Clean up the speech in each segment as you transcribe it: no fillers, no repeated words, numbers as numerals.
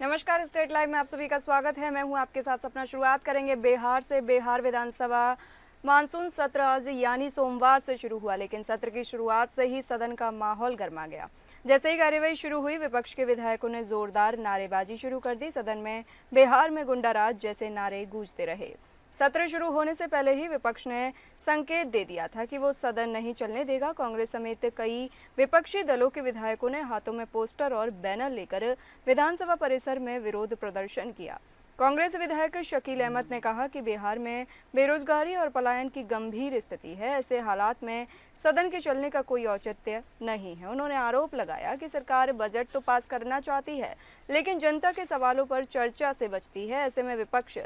नमस्कार, state live में आप सभी का स्वागत है। मैं हूं आपके साथ सपना। शुरुआत करेंगे बिहार से। बिहार विधानसभा मानसून सत्र आज यानी सोमवार से शुरू हुआ, लेकिन सत्र की शुरुआत से ही सदन का माहौल गर्मा गया। जैसे ही कार्यवाही शुरू हुई, विपक्ष के विधायकों ने जोरदार नारेबाजी शुरू कर दी। सदन में बिहार में गुंडाराज जैसे नारे गूंजते रहे। सत्र शुरू होने से पहले ही विपक्ष ने संकेत दे दिया था कि वो सदन नहीं चलने देगा। कांग्रेस समेत कई विपक्षी दलों के विधायकों ने हाथों में पोस्टर और बैनर लेकर विधानसभा परिसर में विरोध प्रदर्शन किया। कांग्रेस विधायक शकील अहमद ने कहा कि बिहार में बेरोजगारी और पलायन की गंभीर स्थिति है। ऐसे हालात में सदन के चलने का कोई औचित्य नहीं है। उन्होंने आरोप लगाया कि सरकार बजट तो पास करना चाहती है, लेकिन जनता के सवालों पर चर्चा से बचती है। ऐसे में विपक्ष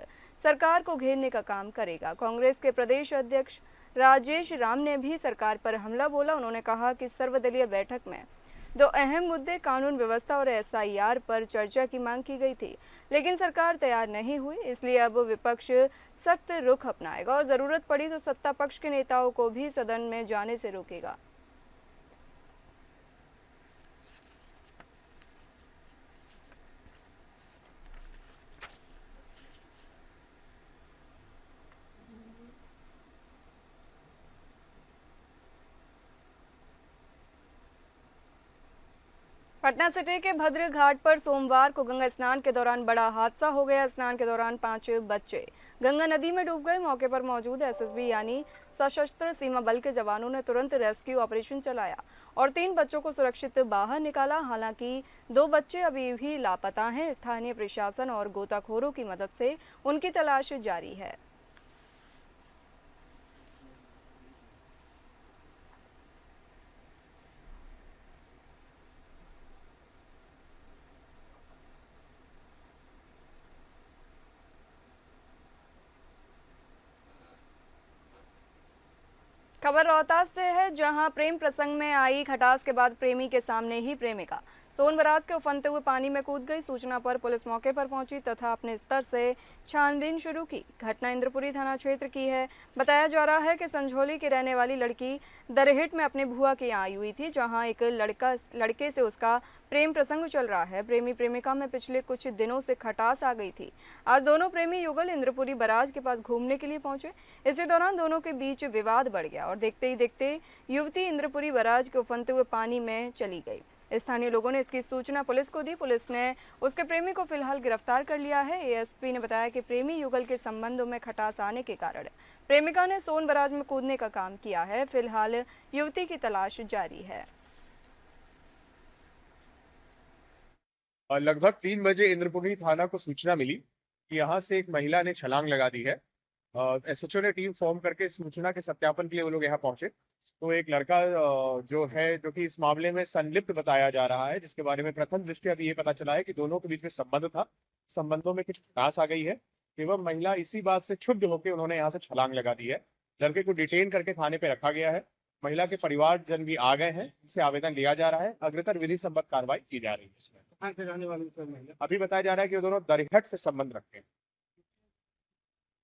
सरकार को घेरने का काम करेगा। कांग्रेस के प्रदेश अध्यक्ष राजेश राम ने भी सरकार पर हमला बोला। उन्होंने कहा कि सर्वदलीय बैठक में दो अहम मुद्दे कानून व्यवस्था और एसआईआर पर चर्चा की मांग की गई थी, लेकिन सरकार तैयार नहीं हुई। इसलिए अब विपक्ष सख्त रुख अपनाएगा और जरूरत पड़ी तो सत्ता पक्ष के नेताओं को भी सदन में जाने से रोकेगा। पटना सिटी के भद्र घाट पर सोमवार को गंगा स्नान के दौरान बड़ा हादसा हो गया। स्नान के दौरान 5 बच्चे गंगा नदी में डूब गए। मौके पर मौजूद एसएसबी यानी सशस्त्र सीमा बल के जवानों ने तुरंत रेस्क्यू ऑपरेशन चलाया और 3 बच्चों को सुरक्षित बाहर निकाला। हालांकि 2 बच्चे अभी भी लापता हैं। स्थानीय प्रशासन और गोताखोरों की मदद से उनकी तलाश जारी है। खबर रोहतास से है, जहां प्रेम प्रसंग में आई खटास के बाद प्रेमी के सामने ही प्रेमिका सोन बराज के उफनते हुए पानी में कूद गई। सूचना पर पुलिस मौके पर पहुंची तथा अपने स्तर से छानबीन शुरू की। घटना इंद्रपुरी थाना क्षेत्र की है। बताया जा रहा है कि संझोली की रहने वाली लड़की दरहेट में अपने बुआ के यहाँ आई हुई थी, जहां एक लड़के से उसका प्रेम प्रसंग चल रहा है। प्रेमी प्रेमिका में पिछले कुछ दिनों से खटास आ गई थी। आज दोनों प्रेमी युगल इंद्रपुरी बराज के पास घूमने के लिए पहुंचे। इसी दौरान दोनों के बीच विवाद बढ़ गया और देखते ही देखते युवती इंद्रपुरी बराज के उफनते हुए पानी में चली गई। स्थानीय लोगों ने इसकी सूचना पुलिस को दी। पुलिस ने उसके प्रेमी को फिलहाल गिरफ्तार कर लिया है। एएसपी ने बताया कि प्रेमी युगल के संबंधों में खटास आने के कारण प्रेमिका ने सोन बराज में कूदने का काम किया है। फिलहाल युवती की तलाश जारी है। लगभग 3 बजे इंद्रपुरी थाना को सूचना मिली कि यहाँ से एक महिला ने छलांग लगा दी है। एसएचओ ने टीम फॉर्म करके सूचना के सत्यापन के लिए वो लोग यहाँ पहुंचे। तो एक लड़का जो कि इस मामले में संलिप्त बताया जा रहा है, जिसके बारे में प्रथम दृष्टया अभी ये पता चला है कि दोनों के बीच में संबंध था। संबंधों में कुछ खटास आ गई है एवं महिला इसी बात से क्षुब्ध होकर उन्होंने यहाँ से छलांग लगा दी है। लड़के को डिटेन करके थाने पे रखा गया है। महिला के परिवारजन भी आ गए हैं, उनसे आवेदन लिया जा रहा है। अग्रतर विधि सम्मत कार्रवाई की जा रही है। इसमें कहाँ से रहने वाली महिला? अभी बताया जा रहा है कि वो दोनों दरहट से संबंध रखते हैं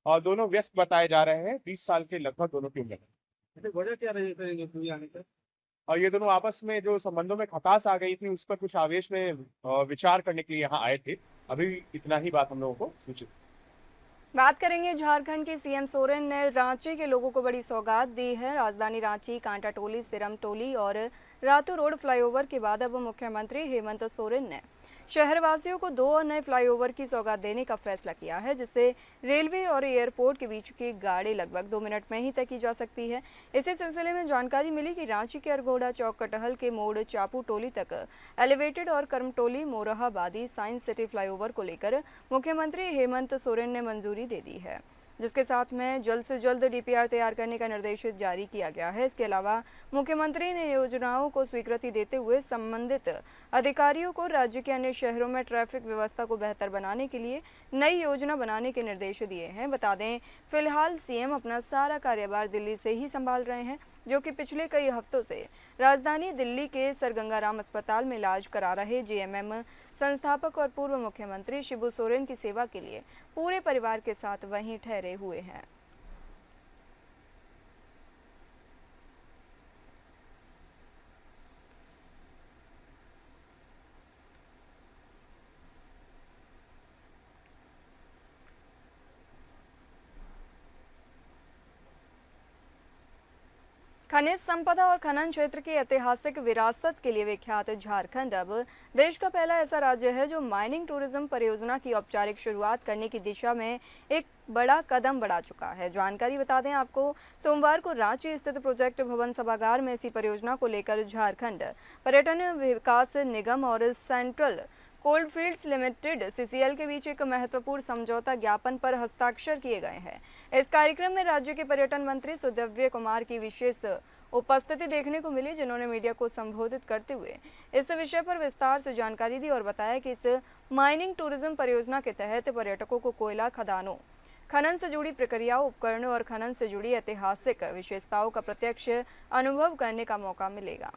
और दोनों व्यस्त बताए जा रहे हैं। 20 साल के लगभग दोनों की उम्र है। वजह क्या रही आने का? और ये दोनों आपस में जो संबंधों में खटास आ गई थी, उस पर कुछ आवेश में विचार करने के लिए यहाँ आए थे। अभी इतना ही बात हम लोगों को सूचित। बात करेंगे झारखंड के। सीएम सोरेन ने रांची के लोगों को बड़ी सौगात दी है। राजधानी रांची, कांटा टोली, सिरम टोली और रातू रोड फ्लाईओवर के बाद अब मुख्यमंत्री हेमंत सोरेन ने शहरवासियों को 2 नए फ्लाईओवर की सौगात देने का फैसला किया है, जिससे रेलवे और एयरपोर्ट के बीच की गाड़ी लगभग 2 मिनट में ही तय की जा सकती है। इसी सिलसिले में जानकारी मिली कि रांची के अरगोड़ा चौक, कटहल के मोड़, चापू टोली तक एलिवेटेड और Karamtoli, Morabadi, science city flyover को लेकर मुख्यमंत्री हेमंत सोरेन ने मंजूरी दे दी है, जिसके साथ में जल्द से जल्द डीपीआर तैयार करने का निर्देश जारी किया गया है। इसके अलावा मुख्यमंत्री ने योजनाओं को स्वीकृति देते हुए संबंधित अधिकारियों को राज्य के अन्य शहरों में ट्रैफिक व्यवस्था को बेहतर बनाने के लिए नई योजना बनाने के निर्देश दिए हैं। बता दें, फिलहाल सीएम अपना सारा कार्यभार दिल्ली से ही संभाल रहे हैं, जो कि पिछले कई हफ्तों से राजधानी दिल्ली के सर गंगाराम अस्पताल में इलाज करा रहे जेएमएम संस्थापक और पूर्व मुख्यमंत्री शिबू सोरेन की सेवा के लिए पूरे परिवार के साथ वहीं ठहरे हुए हैं। खनिज संपदा और खनन क्षेत्र की ऐतिहासिक विरासत के लिए विख्यात झारखंड अब देश का पहला ऐसा राज्य है जो माइनिंग टूरिज्म परियोजना की औपचारिक शुरुआत करने की दिशा में एक बड़ा कदम बढ़ा चुका है। जानकारी बता दें आपको, सोमवार को रांची स्थित प्रोजेक्ट भवन सभागार में इसी परियोजना को लेकर झारखंड पर्यटन विकास निगम और सेंट्रल कोलफील्ड्स लिमिटेड (सीसीएल) के बीच एक महत्वपूर्ण समझौता ज्ञापन पर हस्ताक्षर किए गए हैं। इस कार्यक्रम में राज्य के पर्यटन मंत्री सुदिव्य कुमार की विशेष उपस्थिति देखने को मिली, जिन्होंने मीडिया को संबोधित करते हुए इस विषय पर विस्तार से जानकारी दी और बताया कि इस माइनिंग टूरिज्म परियोजना के तहत पर्यटकों को कोयला खदानों, खनन से जुड़ी प्रक्रियाओं, उपकरणों और खनन से जुड़ी ऐतिहासिक विशेषताओं का प्रत्यक्ष अनुभव करने का मौका मिलेगा।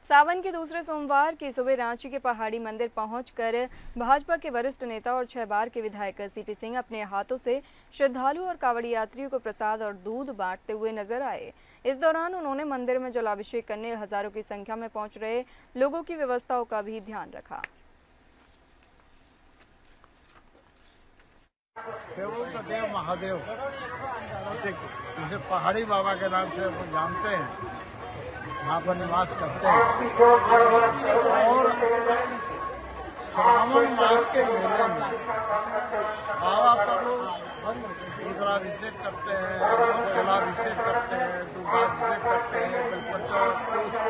सावन के दूसरे सोमवार की सुबह रांची के पहाड़ी मंदिर पहुंचकर भाजपा के वरिष्ठ नेता और 6 बार के विधायक सीपी सिंह अपने हाथों से श्रद्धालु और कांवड़ी यात्रियों को प्रसाद और दूध बांटते हुए नजर आए। इस दौरान उन्होंने मंदिर में जलाभिषेक करने हजारों की संख्या में पहुंच रहे लोगों की व्यवस्थाओं का भी ध्यान रखा। देव महादेव जिसे पहाड़ी बाबा के नाम से वो जानते हैं, यहाँ पर निवास करते हैं और श्रावण मास के मेले में बाबा पर लोग रुद्राभिषेक करते हैं, जलाभिषेक करते हैं, दुग्धाभिषेक करते हैं, बेलपत्र, पुष्प,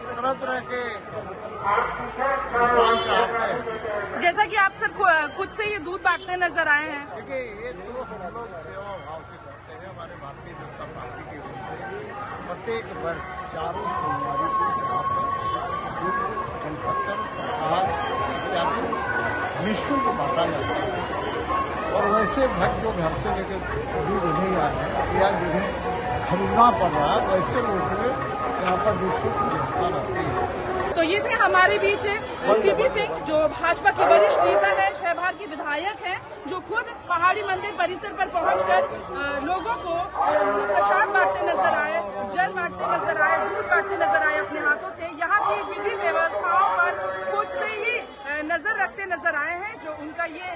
तरह तरह के भगवान चढ़ाते हैं। जैसा कि आप सब खुद से ये दूध बांटते नजर आए हैं। देखिए, ये तो हम लोग सेवा भाव से करते हैं। हमारे भारतीय जनता पार्टी की ओर से प्रत्येक वर्ष 4 सोमवारी को यहाँ पर दूध, बेलपत्र, प्रसाद इत्यादि निःशुल्क बांटा जाता है और वैसे भक्त जो घर से लेकर दूध नहीं आए हैं या जिन्हें खरीदना पड़ रहा है, वैसे लोगों को यहाँ पर निःशुल्क व्यवस्था रहती है। तो ये थे हमारे बीच सीपी सिंह, जो भाजपा के वरिष्ठ नेता है, 6 बार के विधायक हैं, जो खुद पहाड़ी मंदिर परिसर पर पहुंचकर लोगों को प्रसाद बांटते नजर आए, जल बांटते नजर आए, दूध बांटते नजर आए अपने हाथों से। यहाँ की विधि व्यवस्थाओं पर खुद से ही नजर रखते नजर आए हैं। जो उनका ये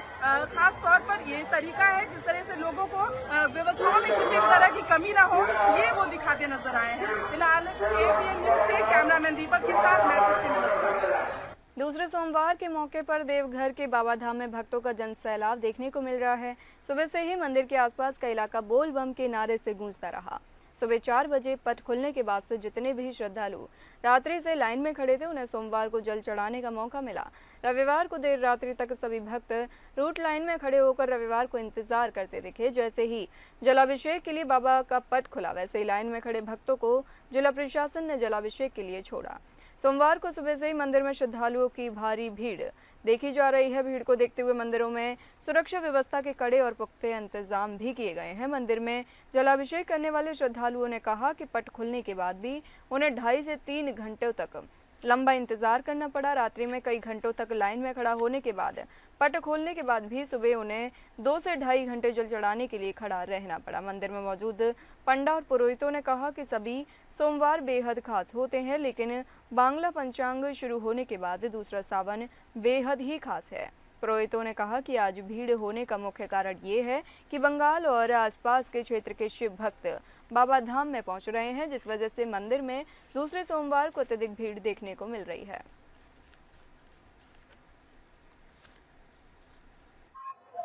खास तौर पर ये तरीका है, किस तरह से लोगों को व्यवस्थाओं में किसी भी तरह की कमी ना हो, ये वो दिखाते नजर आए हैं। फिलहाल APN न्यूज से कैमरामैन दीपक के साथ मैं नमस्कार। दूसरे सोमवार के मौके पर देवघर के बाबा धाम में भक्तों का जनसैलाब देखने को मिल रहा है। सुबह से ही मंदिर के आसपास का इलाका बोल बम के नारे से गूंजता रहा। सुबह 4 बजे पट खुलने के बाद से जितने भी श्रद्धालु रात्रि से लाइन में खड़े थे, उन्हें सोमवार को जल चढ़ाने का मौका मिला। रविवार को देर रात्रि तक सभी भक्त रूट लाइन में खड़े होकर रविवार को इंतजार करते दिखे। जैसे ही जलाभिषेक के लिए बाबा का पट खुला, वैसे ही लाइन में खड़े भक्तों को जिला प्रशासन ने जलाभिषेक के लिए छोड़ा। सोमवार को सुबह से ही मंदिर में श्रद्धालुओं की भारी भीड़ देखी जा रही है। भीड़ को देखते हुए मंदिरों में सुरक्षा व्यवस्था के कड़े और पुख्ते इंतजाम भी किए गए हैं। मंदिर में जलाभिषेक करने वाले श्रद्धालुओं ने कहा कि पट खुलने के बाद भी उन्हें 2.5 से 3 घंटों तक लंबा इंतजार करना पड़ा। रात्रि में कई घंटों तक लाइन में खड़ा होने के बाद पट खोलने के बाद भी सुबह उन्हें 2 से 2.5 घंटे जल चढ़ाने के लिए खड़ा रहना पड़ा। मंदिर में मौजूद पंडा और पुरोहितों ने कहा कि सभी सोमवार बेहद खास होते हैं, लेकिन बांग्ला पंचांग शुरू होने के बाद दूसरा सावन बेहद ही खास है। पुरोहितों ने कहा कि आज भीड़ होने का मुख्य कारण ये है कि बंगाल और आसपास के क्षेत्र के शिव भक्त बाबा धाम में पहुंच रहे हैं, जिस वजह से मंदिर में दूसरे सोमवार को अत्यधिक भीड़ देखने को मिल रही है।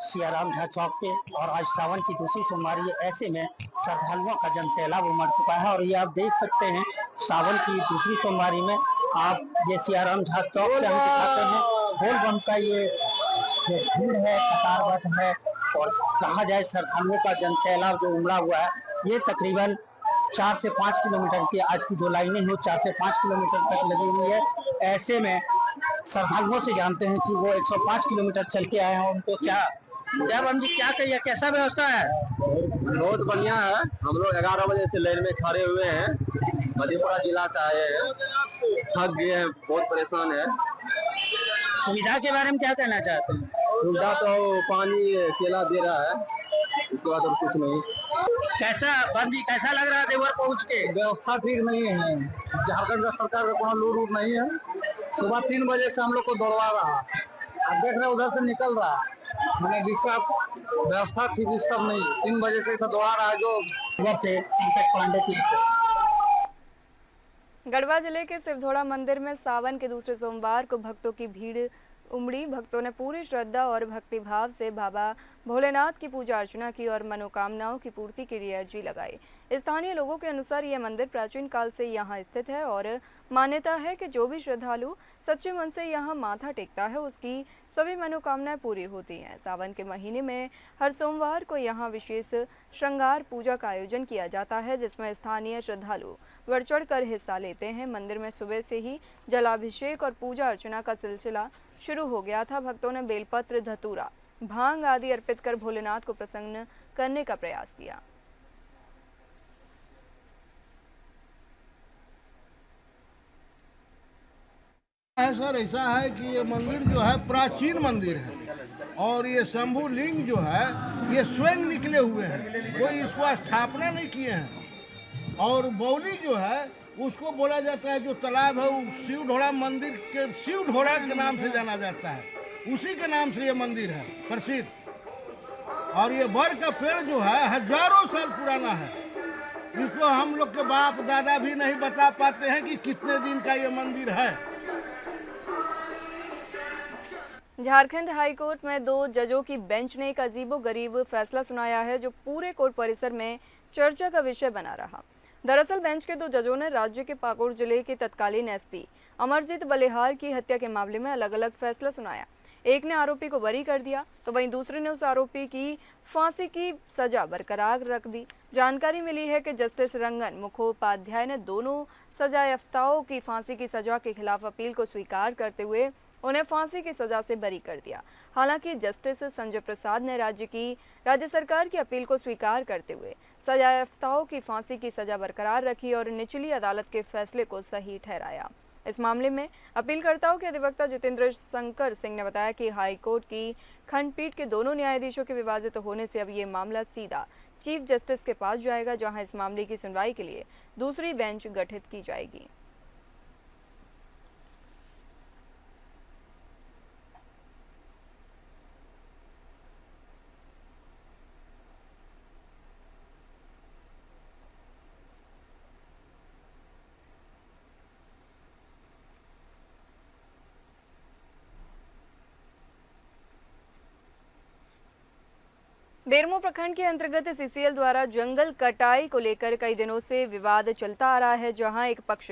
सियाराम झा चौक पे और आज सावन की दूसरी सोमवारी है, ऐसे में श्रद्धालुओं का जनसैलाब उमड़ चुका है और ये आप देख सकते हैं सावन की दूसरी सोमवारी में आप ये सियाराम झा चौक से हम दिखाते हैं बोल बम का ये भीड़ है, कतारबद्ध है और कहा जाए श्रद्धालुओं का जनसैलाब जो उमड़ा हुआ है, ये तकरीबन 4 से 5 किलोमीटर की आज की जो लाइनें हैं 4 से 5 किलोमीटर तक लगी हुई है। ऐसे में श्रद्धालुओं से जानते हैं कि वो 105 किलोमीटर चल के आए हैं, उनको क्या बम जी क्या कहिए, कैसा व्यवस्था है? बहुत बढ़िया है। हम लोग 11 बजे से लाइन में खड़े हुए हैं, मधेपुरा जिला से आए हैं, थक गए हैं, बहुत परेशान है। सुविधा के बारे में क्या कहना चाहते हैं? सुविधा तो पानी केला दे रहा है। इसके बाद और कुछ नहीं। कैसा बंदी कैसा लग रहा है देवघर पहुंच के? व्यवस्था ठीक नहीं है, झारखंड का सरकार का कोनो लूट नहीं है। सुबह 3 बजे से हम लोग को दौड़वा रहा, अब देख रहे उधर से निकल रहा, मैंने जिसका व्यवस्था ठीक सब नहीं, 3 बजे से इधर दौड़ा रहा है। जो उधर से पंकज पांडे की गढ़वा जिले के सिवधोड़ा मंदिर में सावन के दूसरे सोमवार को भक्तों की भीड़ उमड़ी। भक्तों ने पूरी श्रद्धा और भक्तिभाव से बाबा भोलेनाथ की पूजा अर्चना की और मनोकामनाओं की पूर्ति के लिए अर्जी लगाई। स्थानीय लोगों के अनुसार यह मंदिर प्राचीन काल से यहाँ स्थित है और मान्यता है कि जो भी श्रद्धालु सच्चे मन से यहाँ माथा टेकता है उसकी सभी मनोकामनाएं पूरी होती हैं। सावन के महीने में हर सोमवार को यहाँ विशेष श्रृंगार पूजा का आयोजन किया जाता है, जिसमें स्थानीय श्रद्धालु बढ़ चढ़ कर हिस्सा लेते हैं। मंदिर में सुबह से ही जलाभिषेक और पूजा अर्चना का सिलसिला शुरू हो गया था। भक्तों ने बेलपत्र, धतूरा, भांग आदि अर्पित कर भोलेनाथ को प्रसन्न करने का प्रयास किया। सर ऐसा है कि ये मंदिर जो है प्राचीन मंदिर है और ये शंभु लिंग जो है ये स्वयं निकले हुए हैं, कोई इसको स्थापना नहीं किए हैं। और बौली जो है उसको बोला जाता है, जो तालाब है वो शिव ढोड़ा मंदिर के शिव ढोड़ा के नाम से जाना जाता है, उसी के नाम से ये मंदिर है प्रसिद्ध। और ये बर का पेड़ जो है हजारों साल पुराना है, इसको हम लोग के बाप दादा भी नहीं बता पाते हैं कि कितने दिन का ये मंदिर है। झारखंड हाईकोर्ट में 2 जजों की बेंच ने एक अजीबोगरीब फैसला सुनाया है जो पूरे कोर्ट परिसर में चर्चा का विषय बना रहा। दरअसल बेंच के 2 जजों ने राज्य के पाकुड़ जिले के तत्कालीन एसपी अमरजीत बलिहार की हत्या के मामले में अलग अलग फैसला सुनाया। एक ने आरोपी को बरी कर दिया तो वहीं दूसरे ने उस आरोपी की फांसी की सजा बरकरार रख दी। जानकारी मिली है कि जस्टिस रंगन मुखोपाध्याय ने दोनों सजायाफ्ताओं की फांसी की सजा के खिलाफ अपील को स्वीकार करते हुए उन्हें फांसी की सजा से बरी कर दिया। हालांकि जस्टिस संजय प्रसाद ने राज्य सरकार की अपील को स्वीकार करते हुए सजायाफ्ताओं की फांसी की सजा बरकरार रखी और निचली अदालत के फैसले को सही ठहराया। इस मामले में अपीलकर्ताओं के अधिवक्ता जितेंद्र शंकर सिंह ने बताया कि हाईकोर्ट की खंडपीठ के दोनों न्यायाधीशों के विवादित होने से अब ये मामला सीधा चीफ जस्टिस के पास जाएगा, जहां इस मामले की सुनवाई के लिए दूसरी बेंच गठित की जाएगी। बेरमो प्रखंड के अंतर्गत सीसीएल द्वारा जंगल कटाई को लेकर कई दिनों से विवाद चलता आ रहा है, जहां एक पक्ष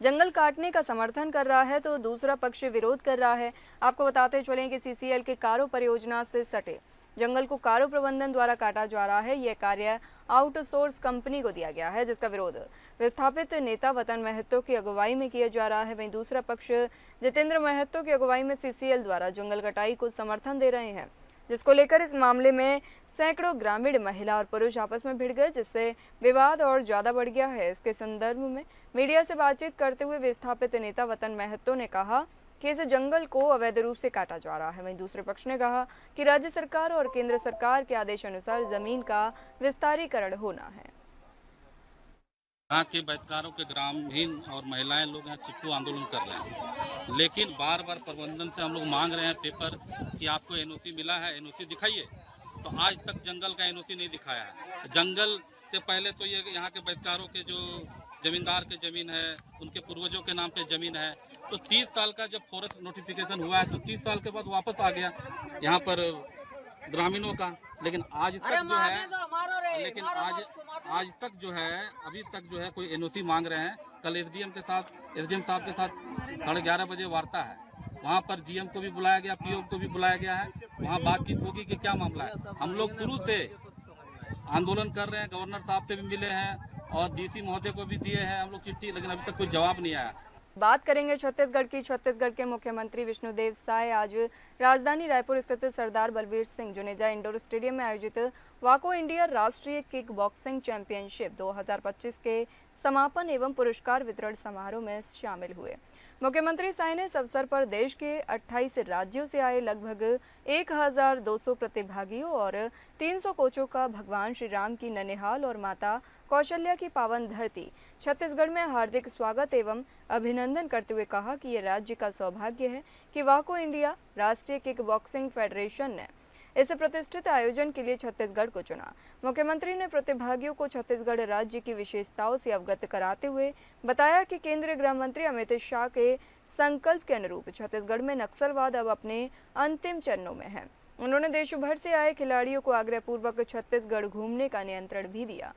जंगल काटने का समर्थन कर रहा है तो दूसरा पक्ष विरोध कर रहा है। आपको बताते चलें कि सीसीएल के कारो परियोजना से सटे जंगल को कारो प्रबंधन द्वारा काटा जा रहा है। यह कार्य आउटसोर्स कंपनी को दिया गया है, जिसका विरोध विस्थापित नेता वतन महतो की अगुवाई में किया जा रहा है। वहीं दूसरा पक्ष जितेंद्र महतो की अगुवाई में सीसीएल द्वारा जंगल कटाई को समर्थन दे रहे हैं, जिसको लेकर इस मामले में सैकड़ों ग्रामीण महिला और पुरुष आपस में भिड़ गए, जिससे विवाद और ज्यादा बढ़ गया है। इसके संदर्भ में मीडिया से बातचीत करते हुए विस्थापित नेता वतन महतो ने कहा कि इस जंगल को अवैध रूप से काटा जा रहा है। वहीं दूसरे पक्ष ने कहा कि राज्य सरकार और केंद्र सरकार के आदेश अनुसार जमीन का विस्तारीकरण होना है। यहाँ के बैठकारों के ग्रामीण और महिलाएं लोग यहाँ चिपकू आंदोलन कर रहे हैं, लेकिन बार बार प्रबंधन से हम लोग मांग रहे हैं पेपर कि आपको एनओसी मिला है, एनओसी दिखाइए। तो आज तक जंगल का एनओसी नहीं दिखाया है। जंगल से पहले तो ये यहाँ के बैठकारों के जो जमींदार के ज़मीन है, उनके पूर्वजों के नाम पे ज़मीन है। तो 30 साल का जब फॉरेस्ट नोटिफिकेशन हुआ है तो 30 साल के बाद वापस आ गया यहाँ पर ग्रामीणों का। लेकिन आज तक जो है आज तक जो है अभी तक जो है कोई एनओसी मांग रहे हैं। कल एसडीएम साहब के साथ 11:30 बजे वार्ता है, वहाँ पर जीएम को भी बुलाया गया, पीओ को भी बुलाया गया है। वहाँ बातचीत होगी कि क्या मामला है। हम लोग शुरू से आंदोलन कर रहे हैं, गवर्नर साहब से भी मिले हैं और डीसी महोदय को भी दिए हैं हम लोग चिट्ठी, लेकिन अभी तक कोई जवाब नहीं आया। बात करेंगे छत्तीसगढ़ की। छत्तीसगढ़ के मुख्यमंत्री विष्णुदेव साय आज राजधानी रायपुर स्थित सरदार बलबीर सिंह जुनेजा इंडोर स्टेडियम में आयोजित वाको इंडिया राष्ट्रीय किक बॉक्सिंग चैंपियनशिप 2025 के समापन एवं पुरस्कार वितरण समारोह में शामिल हुए। मुख्यमंत्री साय ने इस अवसर पर देश के 28 राज्यों से आए लगभग 1200 प्रतिभागियों और 300 कोचों का भगवान श्री राम की ननिहाल और माता कौशल्या की पावन धरती छत्तीसगढ़ में हार्दिक स्वागत एवं अभिनंदन करते हुए कहा कि ये राज्य का सौभाग्य है कि वाको इंडिया राष्ट्रीय किक बॉक्सिंग फेडरेशन ने इस प्रतिष्ठित आयोजन के लिए छत्तीसगढ़ को चुना। मुख्यमंत्री ने प्रतिभागियों को छत्तीसगढ़ राज्य की विशेषताओं से अवगत कराते हुए बताया कि केंद्रीय गृह मंत्री अमित शाह के संकल्प के अनुरूप छत्तीसगढ़ में नक्सलवाद अब अपने अंतिम चरणों में है। उन्होंने देश भर से आए खिलाड़ियों को आग्रहपूर्वक छत्तीसगढ़ घूमने का नियंत्रण भी दिया।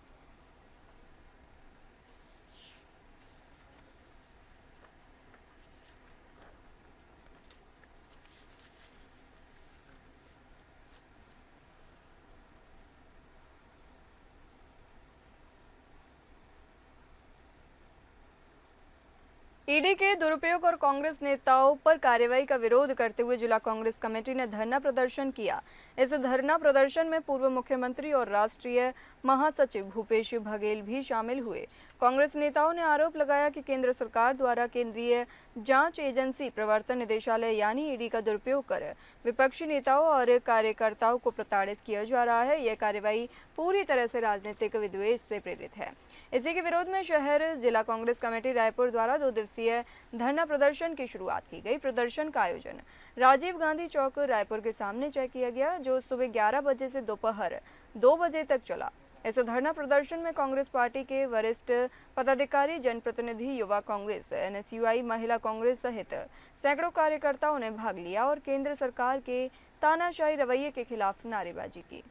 ईडी के दुरुपयोग और कांग्रेस नेताओं पर कार्रवाई का विरोध करते हुए जिला कांग्रेस कमेटी ने धरना प्रदर्शन किया। इस धरना प्रदर्शन में पूर्व मुख्यमंत्री और राष्ट्रीय महासचिव भूपेश बघेल भी शामिल हुए। कांग्रेस नेताओं ने आरोप लगाया कि केंद्र सरकार द्वारा केंद्रीय जांच एजेंसी प्रवर्तन निदेशालय यानी ईडी का दुरुपयोग कर विपक्षी नेताओं और कार्यकर्ताओं को प्रताड़ित किया जा रहा है। यह कार्रवाई पूरी तरह से राजनीतिक विद्वेष से प्रेरित है। इसी के विरोध में शहर जिला कांग्रेस कमेटी रायपुर द्वारा 2 दिवसीय धरना प्रदर्शन की शुरुआत की गई। प्रदर्शन का आयोजन राजीव गांधी चौक रायपुर के सामने तय किया गया, जो सुबह 11 बजे से दोपहर 2 बजे तक चला। इस धरना प्रदर्शन में कांग्रेस पार्टी के वरिष्ठ पदाधिकारी, जनप्रतिनिधि, युवा कांग्रेस, NSUI, महिला कांग्रेस सहित सैकड़ों कार्यकर्ताओं ने भाग लिया और केंद्र सरकार के तानाशाही रवैये के खिलाफ नारेबाजी की।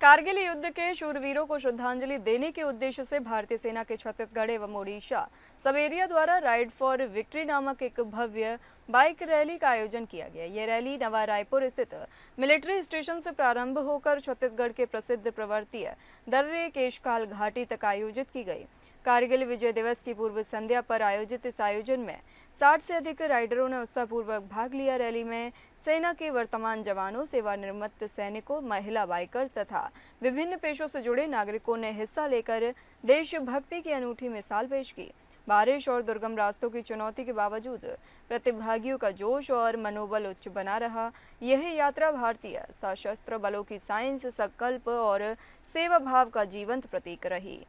कारगिल युद्ध के शूरवीरों को श्रद्धांजलि देने के उद्देश्य से भारतीय सेना के छत्तीसगढ़ एवं ओडिशा सब एरिया द्वारा राइड फॉर विक्ट्री नामक एक भव्य बाइक रैली का आयोजन किया गया। यह रैली नवा रायपुर स्थित मिलिट्री स्टेशन से प्रारंभ होकर छत्तीसगढ़ के प्रसिद्ध पर्वतीय दर्रे केशकाल घाटी तक आयोजित की गई। कारगिल विजय दिवस की पूर्व संध्या पर आयोजित इस आयोजन में 60 से अधिक राइडरों ने उत्साहपूर्वक भाग लिया। रैली में सेना के वर्तमान जवानों, सेवानिवृत्त सैनिकों, महिला बाइकर्स तथा विभिन्न पेशों से जुड़े नागरिकों ने हिस्सा लेकर देशभक्ति की अनूठी मिसाल पेश की। बारिश और दुर्गम रास्तों की चुनौती के बावजूद प्रतिभागियों का जोश और मनोबल उच्च बना रहा। यह यात्रा भारतीय सशस्त्र बलों की साइंस, संकल्प और सेवा भाव का जीवंत प्रतीक रही।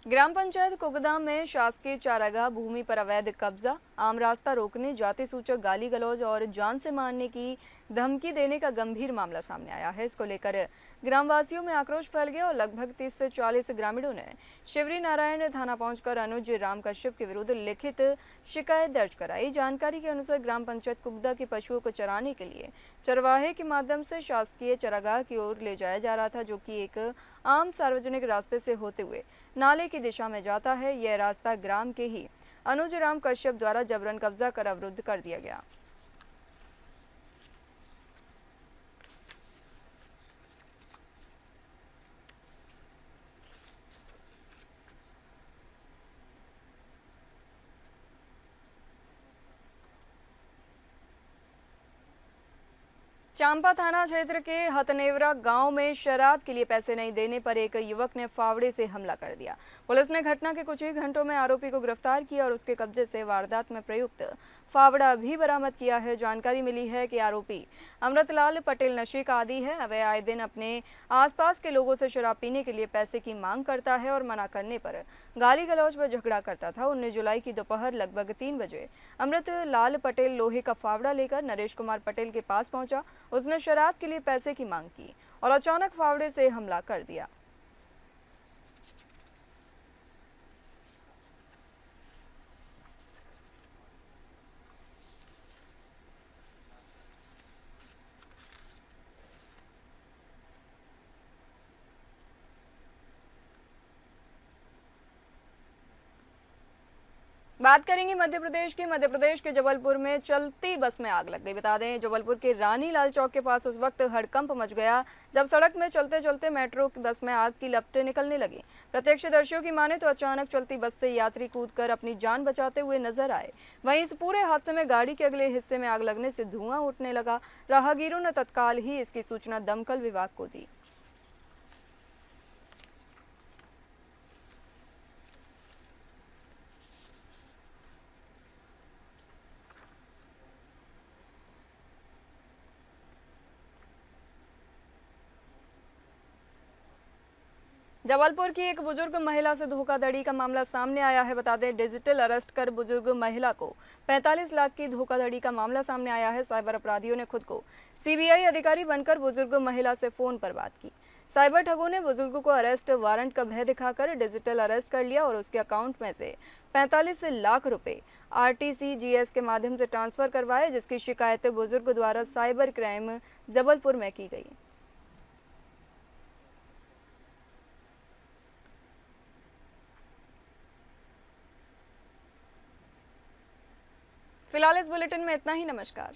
ग्राम पंचायत कुगदा में शासकीय चारागाह भूमि पर अवैध कब्जा, आम रास्ता रोकने, जाति सूचक गाली गलौज और जान से मारने की धमकी देने का गंभीर मामला सामने आया है। इसको लेकर ग्रामवासियों में आक्रोश फैल गया और लगभग 30 से 40 ग्रामीणों ने शिवरी नारायण थाना पहुंचकर अनुज राम कश्यप के विरुद्ध लिखित शिकायत दर्ज कराई। जानकारी के अनुसार ग्राम पंचायत कुगदा के पशुओं को चराने के लिए चरवाहे के माध्यम से शासकीय चारागाह की ओर ले जाया जा रहा था, जो कि एक आम सार्वजनिक रास्ते से होते हुए नाले की दिशा में जाता है। यह रास्ता ग्राम के ही अनुज राम कश्यप द्वारा जबरन कब्जा कर अवरुद्ध कर दिया गया। चांपा थाना क्षेत्र के हथनेवरा गांव में शराब के लिए पैसे नहीं देने पर एक युवक ने फावड़े से हमला कर दिया। पुलिस ने घटना के कुछ ही घंटों में आरोपी को गिरफ्तार किया और उसके कब्जे से वारदात में प्रयुक्त फावड़ा भी बरामद किया है। जानकारी मिली है कि आरोपी अमृतलाल पटेल नशे का आदी है। वह आए दिन अपने आसपास के लोगों से शराब पीने के लिए पैसे की मांग करता है और मना करने पर गाली गलौज व झगड़ा करता था। 19 जुलाई की दोपहर लगभग 3 बजे अमृतलाल पटेल लोहे का फावड़ा लेकर नरेश कुमार पटेल के पास पहुंचा। उसने शराब के लिए पैसे की मांग की और अचानक फावड़े से हमला कर दिया। बात करेंगे मध्य प्रदेश की। मध्य प्रदेश के जबलपुर में चलती बस में आग लग गई। बता दें, जबलपुर के रानी लाल चौक के पास उस वक्त हड़कंप मच गया जब सड़क में चलते चलते मेट्रो की बस में आग की लपटें निकलने लगी। प्रत्यक्षदर्शियों की माने तो अचानक चलती बस से यात्री कूदकर अपनी जान बचाते हुए नजर आए। वहीं इस पूरे हादसे में गाड़ी के अगले हिस्से में आग लगने से धुआं उठने लगा। राहगीरों ने तत्काल ही इसकी सूचना दमकल विभाग को दी। जबलपुर की एक बुजुर्ग महिला से धोखाधड़ी का मामला सामने आया है। बता दें, डिजिटल अरेस्ट कर बुजुर्ग महिला को 45 लाख की धोखाधड़ी का मामला सामने आया है। साइबर अपराधियों ने खुद को सीबीआई अधिकारी बनकर बुजुर्ग महिला से फोन पर बात की। साइबर ठगों ने बुजुर्ग को अरेस्ट वारंट का भय दिखाकर डिजिटल अरेस्ट कर लिया और उसके अकाउंट में से 45 लाख रुपए RTGS के माध्यम से ट्रांसफर करवाए, जिसकी शिकायत बुजुर्ग द्वारा साइबर क्राइम जबलपुर में की गई। फिलहाल इस बुलेटिन में इतना ही। नमस्कार।